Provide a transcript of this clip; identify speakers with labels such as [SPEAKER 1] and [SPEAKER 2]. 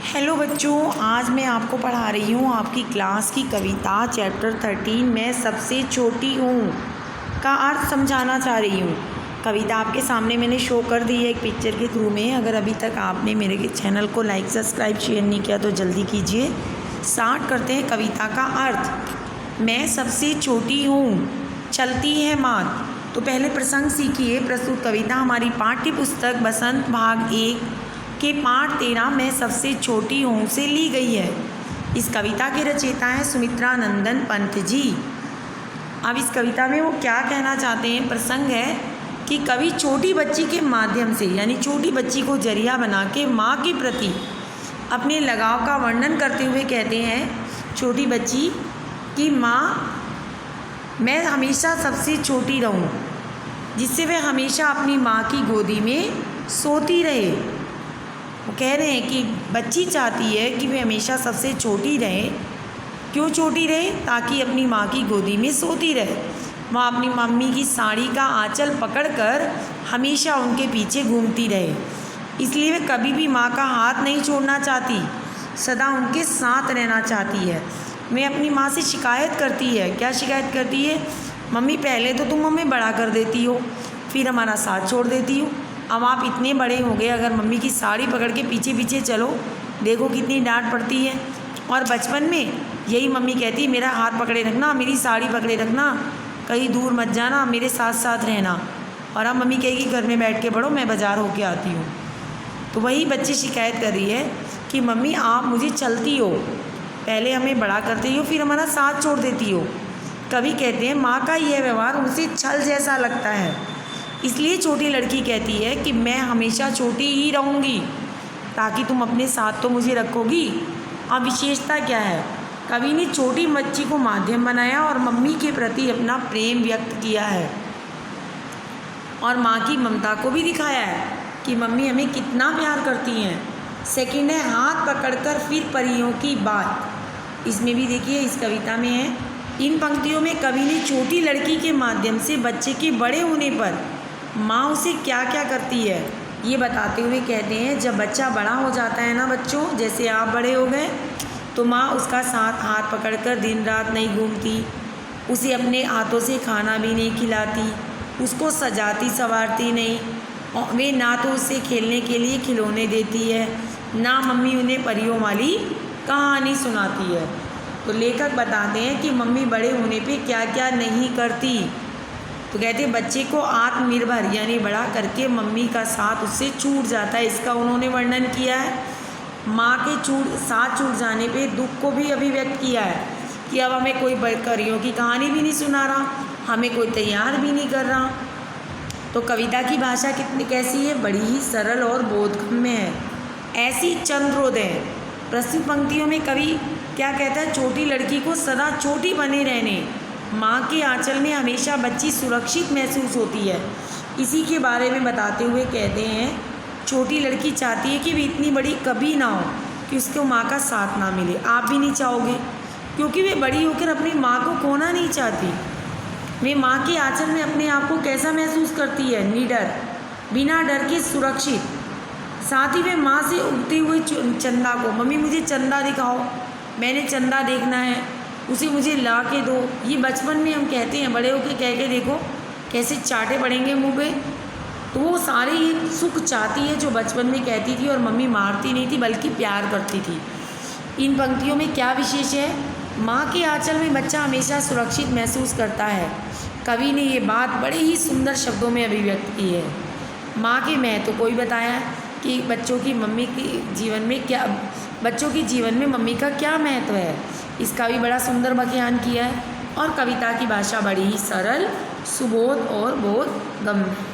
[SPEAKER 1] Hello बच्चों, आज मैं आपको पढ़ा रही हूँ आपकी क्लास की कविता चैप्टर 13 मैं सबसे छोटी हूँ का अर्थ समझाना चाह रही हूँ। कविता आपके सामने मैंने शो कर दी है एक पिक्चर के थ्रू में। अगर अभी तक आपने मेरे चैनल को लाइक सब्सक्राइब शेयर नहीं किया तो जल्दी कीजिए। स्टार्ट करते हैं कविता का अर्थ। मैं सबसे छोटी हूँ, चलती है मात। तो पहले प्रसंग सीखिए। प्रस्तुत कविता हमारी पाठ्य पुस्तक बसंत भाग 1 के पाठ 13 मैं सबसे छोटी हूँ से ली गई है। इस कविता के रचयिता हैं सुमित्रा नंदन पंत जी। अब इस कविता में वो क्या कहना चाहते हैं, प्रसंग है कि कवि छोटी बच्ची के माध्यम से यानी छोटी बच्ची को जरिया बना के माँ के प्रति अपने लगाव का वर्णन करते हुए कहते हैं छोटी बच्ची कि माँ मैं हमेशा सबसे छोटी रहूं, जिससे वह हमेशा अपनी माँ की गोदी में सोती रहे। वो कह रहे हैं कि बच्ची चाहती है कि वह हमेशा सबसे छोटी रहे। क्यों छोटी रहे? ताकि अपनी माँ की गोदी में सोती रहे। वह अपनी मम्मी की साड़ी का आंचल पकड़कर हमेशा उनके पीछे घूमती रहे। इसलिए वह कभी भी माँ का हाथ नहीं छोड़ना चाहती, सदा उनके साथ रहना चाहती है। वह अपनी माँ से शिकायत करती है। क्या शिकायत करती है? मम्मी पहले तो तुम हमें बड़ा कर देती हो, फिर हमारा साथ छोड़ देती हो। अब आप इतने बड़े हो गए, अगर मम्मी की साड़ी पकड़ के पीछे पीछे चलो, देखो कितनी डांट पड़ती है। और बचपन में यही मम्मी कहती मेरा हाथ पकड़े रखना, मेरी साड़ी पकड़े रखना, कहीं दूर मत जाना, मेरे साथ साथ रहना। और अब मम्मी कहेगी घर में बैठ के पढ़ो, मैं बाज़ार होके आती हूँ। तो वही बच्ची शिकायत कर रही है कि मम्मी आप मुझे चलती हो, पहले हमें बड़ा करती हो, फिर हमारा साथ छोड़ देती हो। कभी कहते हैं माँ का यह व्यवहार उनसे छल जैसा लगता है, इसलिए छोटी लड़की कहती है कि मैं हमेशा छोटी ही रहूँगी, ताकि तुम अपने साथ तो मुझे रखोगी। अब विशेषता क्या है? कवि ने छोटी बच्ची को माध्यम बनाया और मम्मी के प्रति अपना प्रेम व्यक्त किया है और माँ की ममता को भी दिखाया है कि मम्मी हमें कितना प्यार करती हैं। सेकंड है हाथ पकड़कर फिर परियों की बात। इसमें भी देखिए इस कविता में है, इन पंक्तियों में कवि ने छोटी लड़की के माध्यम से बच्चे के बड़े होने पर माँ उसे क्या क्या करती है ये बताते हुए कहते हैं जब बच्चा बड़ा हो जाता है ना बच्चों, जैसे आप बड़े हो गए, तो माँ उसका साथ हाथ पकड़कर दिन रात नहीं घूमती, उसे अपने हाथों से खाना भी नहीं खिलाती, उसको सजाती संवारती नहीं, और वे ना तो उससे खेलने के लिए खिलौने देती है, ना मम्मी उन्हें परियों वाली कहानी सुनाती है। तो लेखक बताते हैं कि मम्मी बड़े होने पे क्या क्या नहीं करती। तो कहते हैं बच्चे को आत्मनिर्भर यानी बड़ा करके मम्मी का साथ उससे छूट जाता है, इसका उन्होंने वर्णन किया है। माँ के साथ छूट जाने पे दुख को भी अभिव्यक्त किया है कि अब हमें कोई परियों की कहानी भी नहीं सुना रहा, हमें कोई तैयार भी नहीं कर रहा। तो कविता की भाषा कितनी कैसी है? बड़ी ही सरल और बोधगम्य है। ऐसी चंद्रोदय। प्रस्तुत पंक्तियों में कवि क्या कहता है? छोटी लड़की को सदा छोटी बने रहने, माँ के आंचल में हमेशा बच्ची सुरक्षित महसूस होती है, इसी के बारे में बताते हुए कहते हैं छोटी लड़की चाहती है कि वे इतनी बड़ी कभी ना हो कि उसको माँ का साथ ना मिले। आप भी नहीं चाहोगे, क्योंकि वे बड़ी होकर अपनी माँ को खोना नहीं चाहती। वे माँ के आंचल में अपने आप को कैसा महसूस करती है? निडर, बिना डर के सुरक्षित। साथ ही वे माँ से उगते हुए चंदा को, मम्मी मुझे चंदा दिखाओ, मैंने चंदा देखना है, उसे मुझे ला के दो। ये बचपन में हम कहते हैं, बड़े होके कह के देखो कैसे चाटे पड़ेंगे मुँह पे। तो वो सारे ये सुख चाहती है जो बचपन में कहती थी, और मम्मी मारती नहीं थी बल्कि प्यार करती थी। इन पंक्तियों में क्या विशेष है? माँ के आंचल में बच्चा हमेशा सुरक्षित महसूस करता है। कवि ने ये बात बड़े ही सुंदर शब्दों में अभिव्यक्त की है। माँ के महत्व को भी बताया कि बच्चों की जीवन में मम्मी का क्या महत्व है। इसका भी बड़ा सुंदर बयान किया है और कविता की भाषा बड़ी ही सरल, सुबोध और बोधगम्य है।